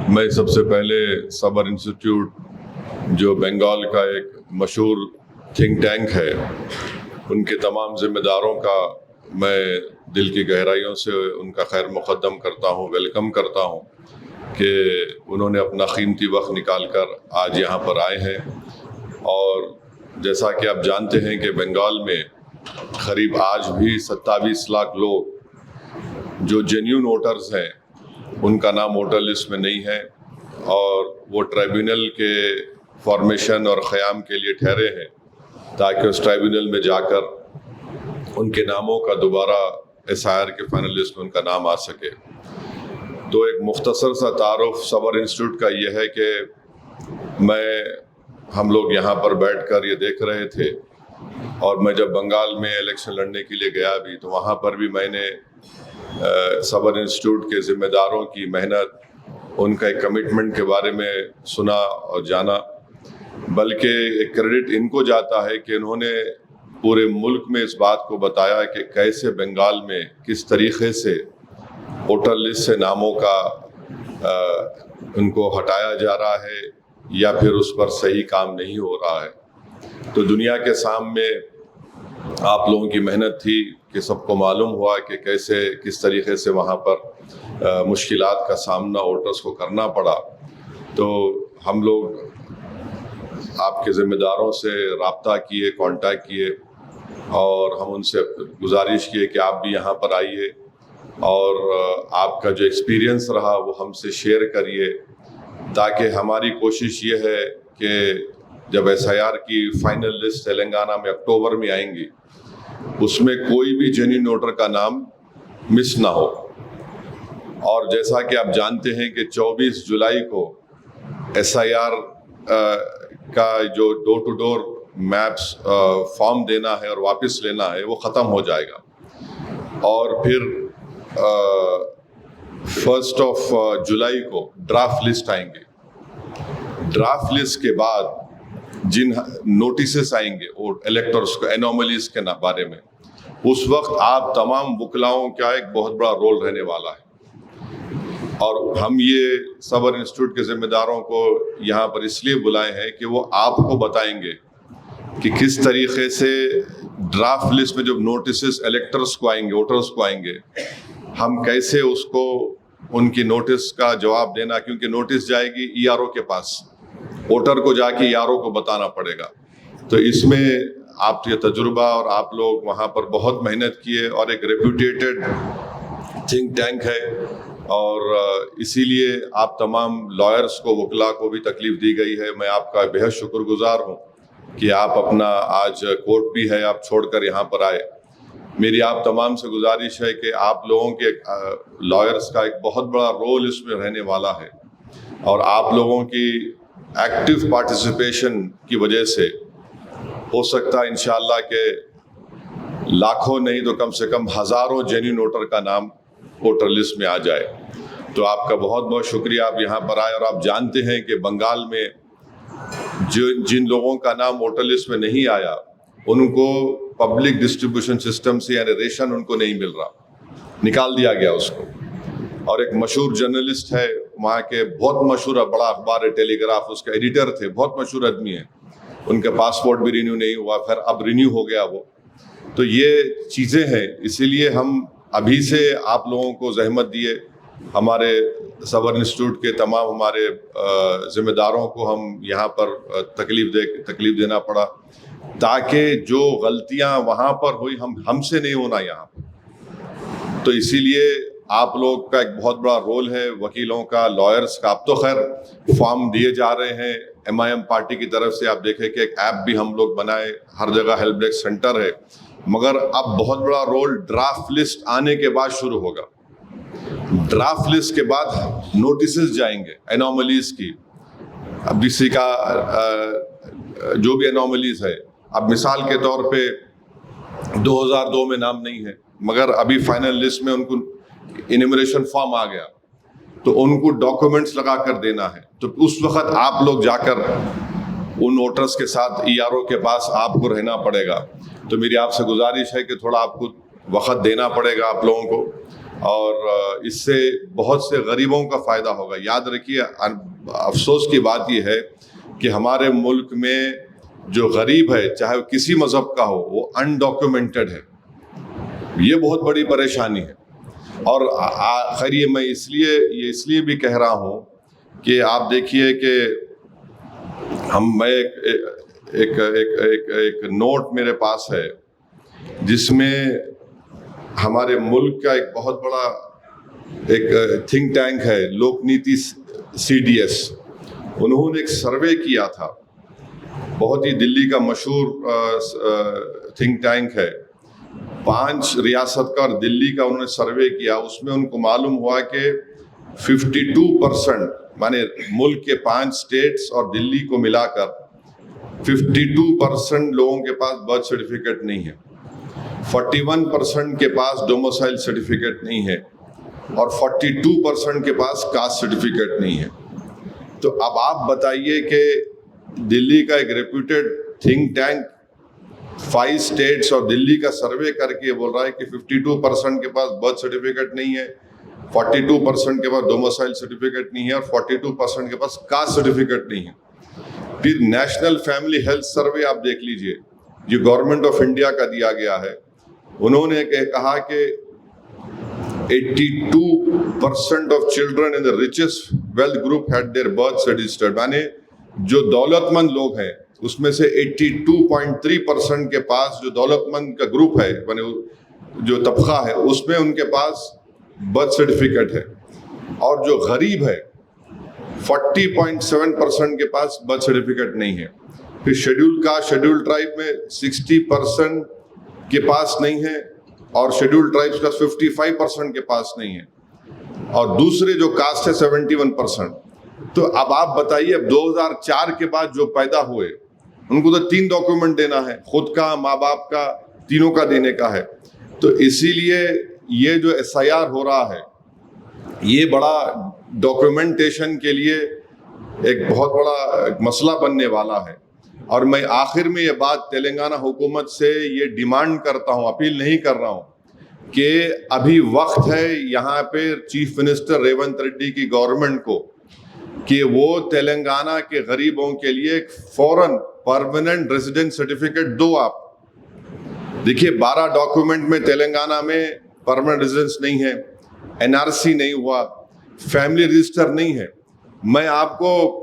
मैं सबसे पहले सबर इंस्टीट्यूट, जो बंगाल का एक मशहूर थिंक टैंक है, उनके तमाम जिम्मेदारों का मैं दिल की गहराइयों से उनका खैर मुक़द्दम करता हूँ, वेलकम करता हूँ कि उन्होंने अपना कीमती वक्त निकाल कर आज यहाँ पर आए हैं। और जैसा कि आप जानते हैं कि बंगाल में करीब आज भी 27 लाख लोग जो जेन्युइन वोटर्स हैं, उनका नाम वोटर लिस्ट में नहीं है और वो ट्राइब्यूनल के फॉर्मेशन और क़याम के लिए ठहरे हैं ताकि उस ट्राइब्यूनल में जाकर उनके नामों का दोबारा SIR के फाइनल लिस्ट में उनका नाम आ सके। तो एक मुख्तसर सा तारुफ सबर इंस्टीट्यूट का ये है कि हम लोग यहाँ पर बैठकर ये देख रहे थे, और मैं जब बंगाल में इलेक्शन लड़ने के लिए गया भी तो वहाँ पर भी मैंने सबर इंस्टीट्यूट के ज़िम्मेदारों की मेहनत, उनका एक कमिटमेंट के बारे में सुना और जाना। बल्कि एक क्रेडिट इनको जाता है कि इन्होंने पूरे मुल्क में इस बात को बताया कि कैसे बंगाल में किस तरीक़े से वोटर लिस्ट से नामों का उनको हटाया जा रहा है या फिर उस पर सही काम नहीं हो रहा है। तो दुनिया के सामने आप लोगों की मेहनत थी कि सबको मालूम हुआ कि कैसे किस तरीके से वहाँ पर मुश्किलात का सामना वोटर्स को करना पड़ा। तो हम लोग आपके ज़िम्मेदारों से रब्ता किए, कांटेक्ट किए और हम उनसे गुजारिश किए कि आप भी यहाँ पर आइए और आपका जो एक्सपीरियंस रहा वो हमसे शेयर करिए, ताकि हमारी कोशिश ये है कि जब SIR की फाइनल लिस्ट तेलंगाना में अक्टूबर में आएंगी, उसमें कोई भी जेन्युइन वोटर का नाम मिस ना हो। और जैसा कि आप जानते हैं कि 24 जुलाई को SIR का जो door to door maps form देना है और वापस लेना है वो ख़त्म हो जाएगा, और फिर 1 जुलाई को ड्राफ्ट लिस्ट आएंगे। ड्राफ्ट लिस्ट के बाद जिन नोटिसेस आएंगे और इलेक्टर्स को एनोमलीज के बारे में, उस वक्त आप तमाम वकलाओं का एक बहुत बड़ा रोल रहने वाला है। और हम ये सबर इंस्टीट्यूट के ज़िम्मेदारों को यहाँ पर इसलिए बुलाए हैं कि वो आपको बताएंगे कि किस तरीक़े से ड्राफ्ट लिस्ट में जब नोटिसेस इलेक्टर्स को आएंगे, वोटर्स को आएंगे, हम कैसे उसको उनकी नोटिस का जवाब देना, क्योंकि नोटिस जाएगी ERO के पास, वोटर को जाके ERO को बताना पड़ेगा। तो इसमें आप ये तजुर्बा और आप लोग वहाँ पर बहुत मेहनत किए और एक रेप्यूटेटेड थिंक टैंक है, और इसीलिए आप तमाम लॉयर्स को, वकला को भी तकलीफ़ दी गई है। मैं आपका बेहद शुक्रगुजार हूँ कि आप अपना आज कोर्ट भी है, आप छोड़कर यहाँ पर आए। मेरी आप तमाम से गुजारिश है कि आप लोगों के लॉयर्स का एक बहुत बड़ा रोल इसमें रहने वाला है, और आप लोगों की एक्टिव पार्टिसिपेशन की वजह से हो सकता है इंशाअल्लाह के लाखों नहीं तो कम से कम हज़ारों जेन्युइन वोटर का नाम वोटर लिस्ट में आ जाए। तो आपका बहुत बहुत शुक्रिया, आप यहाँ पर आए। और आप जानते हैं कि बंगाल में जिन लोगों का नाम वोटर लिस्ट में नहीं आया, उनको पब्लिक डिस्ट्रीब्यूशन सिस्टम से यानी रेशन उनको नहीं मिल रहा, निकाल दिया गया उसको। और एक मशहूर जर्नलिस्ट है वहाँ के, बहुत मशहूर बड़ा अखबार है टेलीग्राफ, उसके एडिटर थे, बहुत मशहूर आदमी है, उनका पासपोर्ट भी रिन्यू नहीं हुआ, फिर अब रिन्यू हो गया वो। तो ये चीज़ें हैं, इसीलिए हम अभी से आप लोगों को जहमत दिए, हमारे सबर इंस्टीट्यूट के तमाम हमारे ज़िम्मेदारों को हम यहाँ पर तकलीफ़ देना पड़ा, ताकि जो गलतियाँ वहाँ पर हुई हमसे नहीं होना यहाँ पर। तो इसीलिए आप लोग का एक बहुत बड़ा रोल है, वकीलों का, लॉयर्स का। अब तो खैर फॉर्म दिए जा रहे हैं MIM पार्टी की तरफ से, आप देखें कि एक ऐप भी हम लोग बनाए, हर जगह हेल्प डेस्क सेंटर है, मगर अब बहुत बड़ा रोल ड्राफ्ट लिस्ट आने के बाद शुरू होगा। ड्राफ्ट लिस्ट के बाद नोटिसेस जाएंगे एनोमलीज की। अब किसी का जो भी एनोमलीज है, अब मिसाल के तौर पे 2002 में नाम नहीं है, मगर अभी फाइनल लिस्ट में उनको इन्यूमरेशन फॉर्म आ गया, तो उनको डॉक्यूमेंट्स लगा कर देना है। तो उस वक्त आप लोग जाकर उन वोटर्स के साथ ERO के पास आपको रहना पड़ेगा। तो मेरी आपसे गुजारिश है कि थोड़ा आपको वक्त देना पड़ेगा आप लोगों को, और इससे बहुत से गरीबों का फ़ायदा होगा। याद रखिए, अफसोस की बात यह है कि हमारे मुल्क में जो गरीब है, चाहे वो किसी मज़हब का हो, वो अनडॉक्यूमेंटेड है। ये बहुत बड़ी परेशानी है। और खैर ये मैं इसलिए भी कह रहा हूँ कि आप देखिए कि मैं एक नोट मेरे पास है जिसमें हमारे मुल्क का एक बहुत बड़ा एक थिंक टैंक है, लोकनीति CDS। उन्होंने एक सर्वे किया था, बहुत ही दिल्ली का मशहूर थिंक टैंक है। 5 रियासत का और दिल्ली का उन्होंने सर्वे किया। उसमें उनको मालूम हुआ कि 52%, माने मुल्क के 5 स्टेट्स और दिल्ली को मिलाकर 52% लोगों के पास बर्थ सर्टिफिकेट नहीं है, 41% के पास डोमिसाइल सर्टिफिकेट नहीं है और 42% के पास कास्ट सर्टिफिकेट नहीं है। तो अब आप बताइए कि दिल्ली का एक रेप्यूटेड थिंक टैंक 5 स्टेट्स और दिल्ली का सर्वे करके बोल रहा है कि 52% के पास बर्थ सर्टिफिकेट नहीं है, 42% के पास डोमिसाइल सर्टिफिकेट नहीं है और 42% के पास कास्ट सर्टिफिकेट नहीं है। फिर नेशनल फैमिली हेल्थ सर्वे आप देख लीजिए, जो गवर्नमेंट ऑफ इंडिया का दिया गया है। उन्होंने कहा कि 82% of children in the richest wealth group had there birth registered, माने जो दौलतमंद लोग हैं उसमें से 82.3% के पास, जो दौलतमंद का ग्रुप है, माने जो तबका है, उसमें उनके पास बर्थ सर्टिफिकेट है। और जो गरीब है 40.7% के पास बर्थ सर्टिफिकेट नहीं है। फिर शेड्यूल ट्राइब में 60% के पास नहीं है और शेड्यूल ट्राइब्स का 55% के पास नहीं है और दूसरे जो कास्ट है 71%। तो अब आप बताइए, अब 2004 के बाद जो पैदा हुए उनको तो 3 डॉक्यूमेंट देना है, खुद का, माँ बाप का, तीनों का देने का है। तो इसीलिए ये जो SIR हो रहा है, ये बड़ा डॉक्यूमेंटेशन के लिए एक बहुत बड़ा मसला बनने वाला है। और मैं आखिर में ये बात तेलंगाना हुकूमत से ये डिमांड करता हूँ, अपील नहीं कर रहा हूँ, कि अभी वक्त है यहाँ पे चीफ मिनिस्टर रेवंत रेड्डी की गवर्नमेंट को कि वो तेलंगाना के गरीबों के लिए एक फौरन परमानेंट रेजिडेंट सर्टिफिकेट दो। आप देखिए 12 डॉक्यूमेंट में तेलंगाना में परमानेंट रेजिडेंस नहीं है, NRC नहीं हुआ, फैमिली रजिस्टर नहीं है। मैं आपको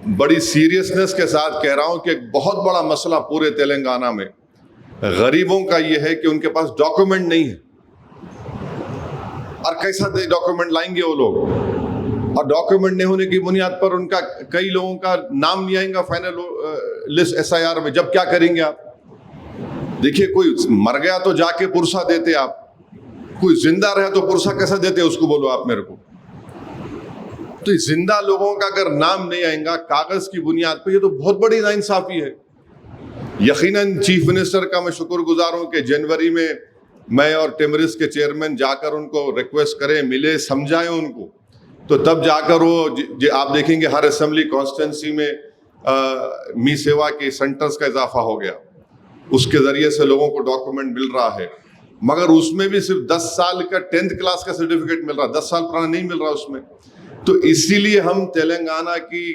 बड़ी सीरियसनेस के साथ कह रहा हूं कि एक बहुत बड़ा मसला पूरे तेलंगाना में गरीबों का ये है कि उनके पास डॉक्यूमेंट नहीं है। और कैसा डॉक्यूमेंट लाएंगे वो लोग? और डॉक्यूमेंट नहीं होने की बुनियाद पर उनका, कई लोगों का नाम नहीं आएगा फाइनल लिस्ट SIR में। जब क्या करेंगे आप? देखिए, कोई मर गया तो जाके पुरसा देते आप, कोई जिंदा रहा तो पुरसा कैसा देते उसको बोलो आप मेरे को। तो जिंदा लोगों का अगर नाम नहीं आएगा कागज की बुनियाद पर, ये तो बहुत बड़ी नाइंसाफी है। यकीनन चीफ मिनिस्टर का मैं शुक्रगुजार हूं कि जनवरी में मैं और टिमरिस के चेयरमैन जाकर उनको रिक्वेस्ट करें, मिले, समझाएं उनको, तो तब जाकर वो आप देखेंगे हर असेंबली कॉन्स्टिट्यूंसी में मी सेवा के सेंटर्स का इजाफा हो गया। उसके जरिए से लोगों को डॉक्यूमेंट मिल रहा है, मगर उसमें भी सिर्फ 10 साल का 10th क्लास का सर्टिफिकेट मिल रहा, 10 साल पुराना नहीं मिल रहा उसमें। तो इसीलिए हम तेलंगाना की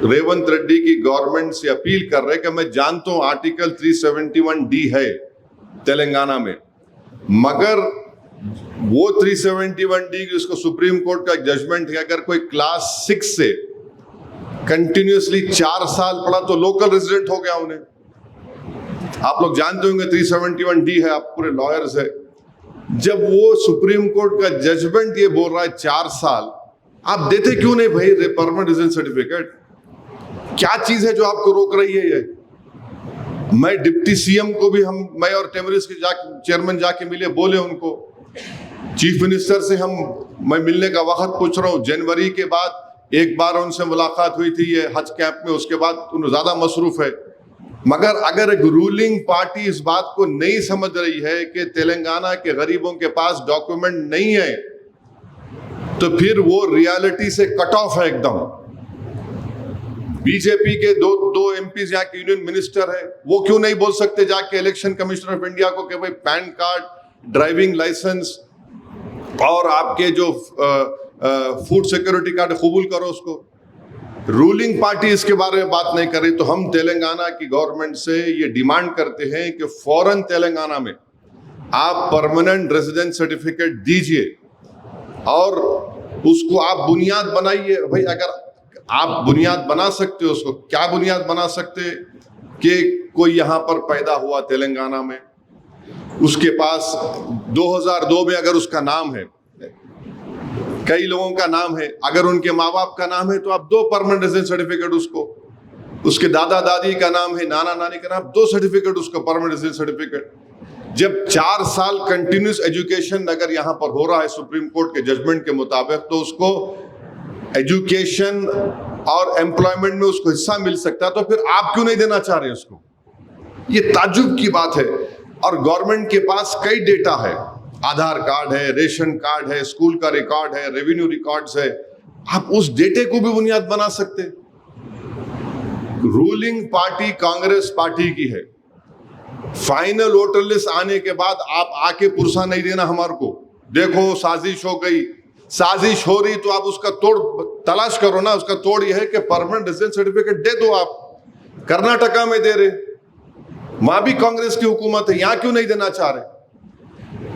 रेवंत रेड्डी की गवर्नमेंट से अपील कर रहे हैं कि मैं जानता हूं आर्टिकल 371D है तेलंगाना में, मगर वो 371D जिसको सुप्रीम कोर्ट का जजमेंट है, अगर कोई क्लास 6 से कंटिन्यूअसली 4 साल पढ़ा तो लोकल रेजिडेंट हो गया उन्हें। आप लोग जानते होंगे 371D है, आप पूरे लॉयर्स है। जब वो सुप्रीम कोर्ट का जजमेंट ये बोल रहा है 4 साल, आप देते क्यों नहीं भाई परमानेंट रेजिडेंट सर्टिफिकेट? क्या चीज है जो आपको रोक रही है ये? मैं डिप्टी CM को भी मैं और टेमरिस के चेयरमैन जाके मिले, बोले उनको, चीफ मिनिस्टर से मैं मिलने का वक्त पूछ रहा हूँ। जनवरी के बाद एक बार उनसे मुलाकात हुई थी ये हज कैंप में, उसके बाद उन्हें ज्यादा मसरूफ है। मगर अगर एक रूलिंग पार्टी इस बात को नहीं समझ रही है कि तेलंगाना के गरीबों के पास डॉक्यूमेंट नहीं है, तो फिर वो रियलिटी से कट ऑफ है एकदम। बीजेपी के दो MPs यहाँ के यूनियन मिनिस्टर है, वो क्यों नहीं बोल सकते जाके इलेक्शन कमिश्नर ऑफ इंडिया को कि भाई पैन कार्ड, ड्राइविंग लाइसेंस, और आपके जो फूड सिक्योरिटी कार्ड कबूल करो उसको। रूलिंग पार्टी इसके बारे में बात नहीं कर रही। तो हम तेलंगाना की गवर्नमेंट से ये डिमांड करते हैं कि फौरन तेलंगाना में आप परमानेंट रेजिडेंट सर्टिफिकेट दीजिए और उसको आप बुनियाद बनाइए। भाई अगर आप बुनियाद बना सकते हो, उसको क्या बुनियाद बना सकते कि कोई यहाँ पर पैदा हुआ तेलंगाना में, उसके पास 2002 में अगर उसका नाम है, कई लोगों का नाम है, अगर उनके माँ बाप का नाम है तो आप 2 परमानेंट रेजिडेंट सर्टिफिकेट उसको, उसके दादा दादी का नाम है, नाना नानी का नाम, 2 सर्टिफिकेट उसको, परमानेंट रेजिडेंट सर्टिफिकेट। जब 4 साल कंटिन्यूस एजुकेशन अगर यहाँ पर हो रहा है सुप्रीम कोर्ट के जजमेंट के मुताबिक, तो उसको एजुकेशन और एम्प्लॉयमेंट में उसको हिस्सा मिल सकता है। तो फिर आप क्यों नहीं देना चाह रहे उसको? ये ताज्जुब की बात है। और गवर्नमेंट के पास कई डेटा है, आधार कार्ड है, रेशन कार्ड है, स्कूल का रिकॉर्ड है, रेवेन्यू रिकॉर्ड्स है, आप उस डेटे को भी बुनियाद बना सकते। रूलिंग पार्टी कांग्रेस पार्टी की है। फाइनल वोटर लिस्ट आने के बाद आप आके पुरसा नहीं देना हमारे को, देखो साजिश हो गई। साजिश हो रही तो आप उसका तोड़ तलाश करो ना। उसका तोड़ यह है कि परमानेंट रेजिडेंट सर्टिफिकेट दे दो। आप कर्नाटका में दे रहे, वहां भी कांग्रेस की हुकूमत है, यहां क्यों नहीं देना चाह रहे?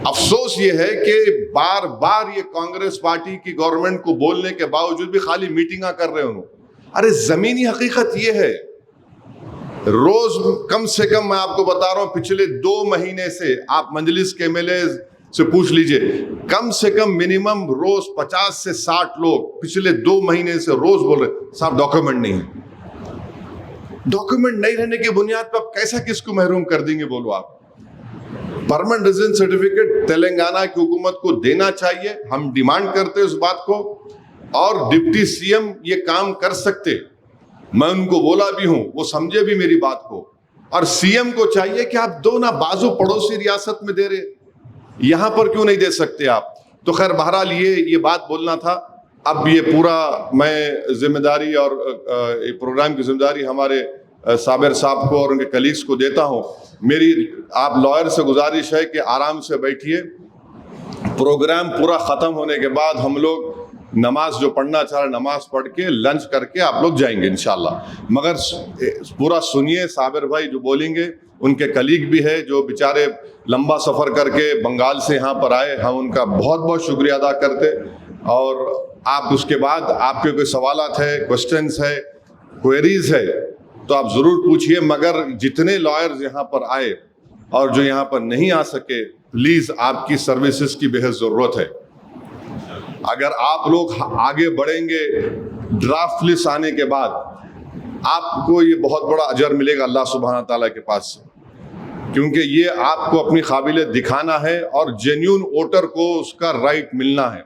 अफसोस ये है कि बार बार ये कांग्रेस पार्टी की गवर्नमेंट को बोलने के बावजूद भी खाली मीटिंगा कर रहे हो। अरे जमीनी हकीकत ये है, रोज कम से कम मैं आपको बता रहा हूं, पिछले 2 महीने से आप मजलिस के एमएलए से पूछ लीजिए, कम से कम मिनिमम रोज 50 से 60 लोग पिछले 2 महीने से रोज बोल रहे साहब डॉक्यूमेंट नहीं है। डॉक्यूमेंट नहीं रहने की बुनियाद पर आप कैसा किसको महरूम कर देंगे? बोलो आप। परमानेंट रेजिडेंट सर्टिफिकेट तेलंगाना की हुकूमत को देना चाहिए, हम डिमांड करते हैं उस बात को। और डिप्टी सीएम ये काम कर सकते, मैं उनको बोला भी हूं, वो समझे भी मेरी बात को। और सीएम को चाहिए कि आप दो ना, बाजू पड़ोसी रियासत में दे रहे, यहां पर क्यों नहीं दे सकते आप? तो खैर बहरहाल ये बात बोलना था। अब ये पूरा मैं जिम्मेदारी और प्रोग्राम की जिम्मेदारी हमारे साबिर साहब को और उनके कलीग्स को देता हूं। मेरी आप लॉयर से गुजारिश है कि आराम से बैठिए। प्रोग्राम पूरा खत्म होने के बाद हम लोग नमाज जो पढ़ना चाह रहे नमाज पढ़ के लंच करके आप लोग जाएंगे इंशाल्लाह। मगर पूरा सुनिए, साबिर भाई जो बोलेंगे, उनके कलीग भी है जो बेचारे लंबा सफ़र करके बंगाल से यहाँ पर आए, हम उनका बहुत बहुत शुक्रिया अदा करते। और आप उसके बाद आपके कोई सवालात है, क्वेश्चंस है, क्वेरीज है तो आप ज़रूर पूछिए। मगर जितने लॉयर्स यहाँ पर आए और जो यहाँ पर नहीं आ सके, प्लीज़ आपकी सर्विसेज की बेहद ज़रूरत है। अगर आप लोग आगे बढ़ेंगे, ड्राफ्ट लिस्ट आने के बाद आपको ये बहुत बड़ा अजर मिलेगा अल्लाह सुब्हाना ताला के पास से, क्योंकि ये आपको अपनी काबिलियत दिखाना है और जेन्युइन वोटर को उसका राइट मिलना है।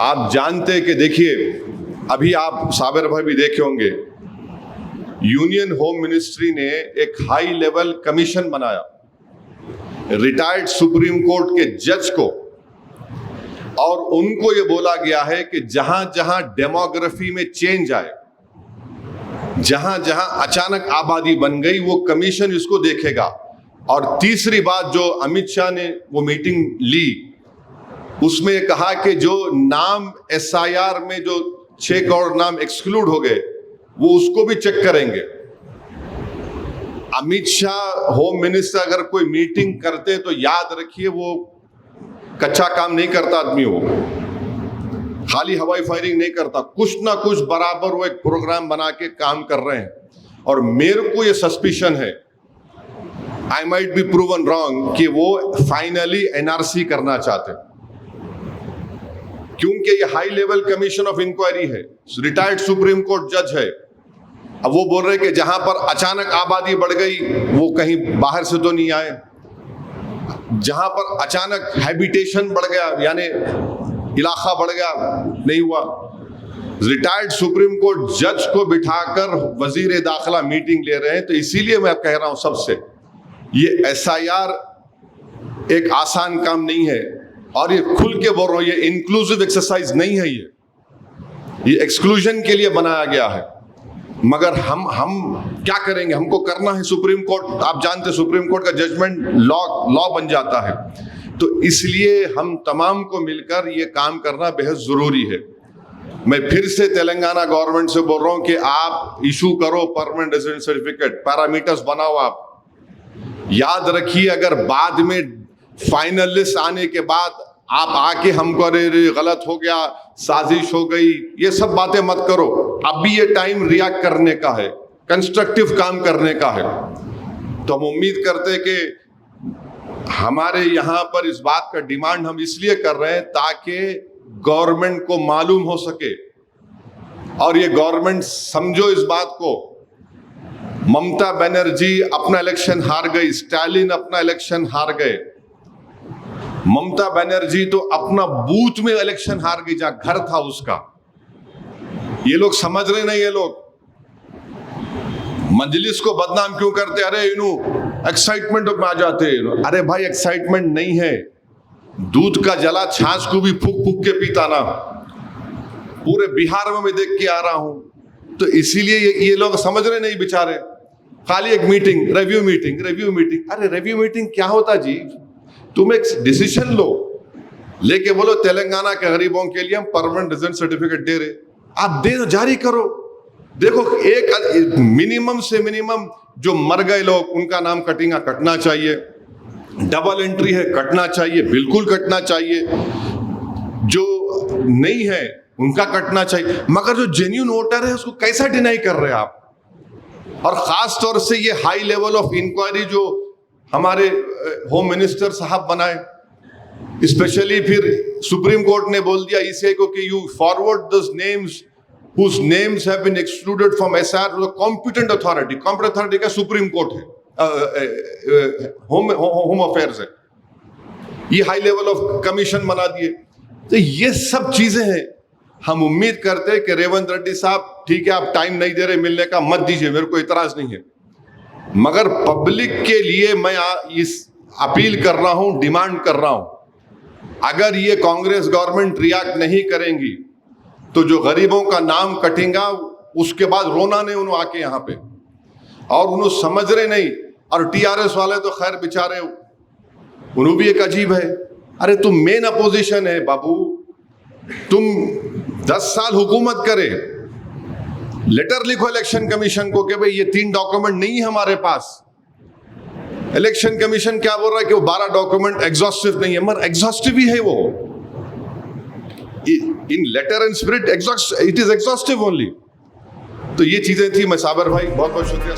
आप जानते कि देखिए, अभी आप साबिर भाई भी देखे होंगे, यूनियन होम मिनिस्ट्री ने एक हाई लेवल कमीशन बनाया रिटायर्ड सुप्रीम कोर्ट के जज को, और उनको ये बोला गया है कि जहां जहां डेमोग्राफी में चेंज आए, जहां जहां अचानक आबादी बन गई, वो कमीशन इसको देखेगा। और तीसरी बात जो अमित शाह ने वो मीटिंग ली, उसमें कहा कि जो नाम एसआईआर में जो 6 करोड़ नाम एक्सक्लूड हो गए, वो उसको भी चेक करेंगे। अमित शाह होम मिनिस्टर अगर कोई मीटिंग करते तो याद रखिए वो कच्चा काम नहीं करता आदमी, वो खाली हवाई फायरिंग नहीं करता, कुछ ना कुछ बराबर वो एक प्रोग्राम बना के काम कर रहे हैं। और मेरे को ये सस्पिशन है, I might be proven wrong, कि वो फाइनली एनआरसी करना चाहते, क्योंकि ये high level commission of inquiry है, रिटायर्ड सुप्रीम कोर्ट जज है। अब वो बोल रहे कि जहां पर अचानक आबादी बढ़ गई, वो कहीं बाहर से तो नहीं आए, जहां पर अचानक हैबिटेशन बढ़ गया यानी इलाका बढ़ गया, नहीं हुआ। रिटायर्ड सुप्रीम कोर्ट जज को बिठाकर वजीर दाखिला मीटिंग ले रहे हैं। तो इसीलिए मैं कह रहा हूं सबसे, ये एसआईआर एक आसान काम नहीं है, और ये खुल के बोल रहा हूं, ये इंक्लूसिव एक्सरसाइज नहीं है, ये एक्सक्लूजन के लिए बनाया गया है। मगर हम क्या करेंगे? हमको करना है। सुप्रीम कोर्ट, आप जानते हैं सुप्रीम कोर्ट का जजमेंट लॉ बन जाता है। तो इसलिए हम तमाम को मिलकर ये काम करना बेहद जरूरी है। मैं फिर से तेलंगाना गवर्नमेंट से बोल रहा हूं कि आप इशू करो परमानेंट रेजिडेंट सर्टिफिकेट, पैरामीटर्स बनाओ। आप याद रखिए, अगर बाद में फाइनल लिस्ट आने के बाद आप आके हमको अरे गलत हो गया, साजिश हो गई, ये सब बातें मत करो। अभी ये टाइम रिएक्ट करने का है, कंस्ट्रक्टिव काम करने का है। तो हम उम्मीद करते कि हमारे यहाँ पर इस बात का डिमांड हम इसलिए कर रहे हैं ताकि गवर्नमेंट को मालूम हो सके, और ये गवर्नमेंट समझो इस बात को, ममता बनर्जी अपना इलेक्शन हार गई, स्टालिन अपना इलेक्शन हार गए। ममता बनर्जी तो अपना बूथ में इलेक्शन हार गई जहां घर था उसका। ये लोग समझ रहे नहीं, ये लोग मजलिस को बदनाम क्यों करते? अरे इनू एक्साइटमेंट में आ जाते। अरे भाई एक्साइटमेंट नहीं है, दूध का जला छाछ को भी फूक फूक के पीता ना। पूरे बिहार में मैं देख के आ रहा हूं, तो इसीलिए ये लोग समझ रहे नहीं बेचारे। खाली एक meeting, review meeting, review meeting. अरे रिव्यू मीटिंग क्या होता जी? तुम एक डिसीजन लो, लेके बोलो तेलंगाना के गरीबों के लिए हम परमानेंट रेजिडेंट सर्टिफिकेट दे रहे, आप दे जारी करो। देखो, एक मिनिमम से मिनिमम जो मर गए लोग उनका नाम कटना चाहिए। डबल एंट्री है, कटना चाहिए, बिल्कुल कटना चाहिए। जो नहीं है उनका कटना चाहिए। मगर जो जेन्युइन वोटर है उसको कैसा डिनाई कर रहे हैं आप? और खास तौर से ये हाई लेवल ऑफ इंक्वायरी जो हमारे होम मिनिस्टर साहब बनाए, स्पेशली फिर सुप्रीम कोर्ट ने बोल दिया ईसीआई को कि you forward those names whose names have been excluded from SR to the competent authority। competent authority का सुप्रीम कोर्ट है, होम अफेयर्स है। ये हाई लेवल ऑफ कमीशन बना दिए। तो ये सब चीजें हैं। हम उम्मीद करते हैं कि रेवंत रेड्डी साहब, ठीक है आप टाइम नहीं दे रहे मिलने का, मत दीजिए, मेरे को इतराज नहीं है। मगर पब्लिक के लिए मैं इस अपील कर रहा हूं, डिमांड कर रहा हूं, अगर ये कांग्रेस गवर्नमेंट रिएक्ट नहीं करेंगी तो जो गरीबों का नाम कटेगा उसके बाद रोना नहीं उन्होंने आके यहाँ पे, और उन्होंने समझ रहे नहीं। और टीआरएस वाले तो खैर बेचारे, उन्होंने भी एक अजीब है। अरे तुम मेन अपोजिशन है बाबू, तुम 10 साल हुकूमत करे, लेटर लिखो इलेक्शन कमीशन को कि भाई ये 3 डॉक्यूमेंट नहीं है हमारे पास। इलेक्शन कमीशन क्या बोल रहा है कि वो 12 डॉक्यूमेंट एग्जॉस्टिव नहीं है, मगर एग्जॉस्टिव ही है वो। In letter and spirit it is exhaustive only. तो ये चीजें थी। मैं साबर भाई, बहुत बहुत शुक्रिया।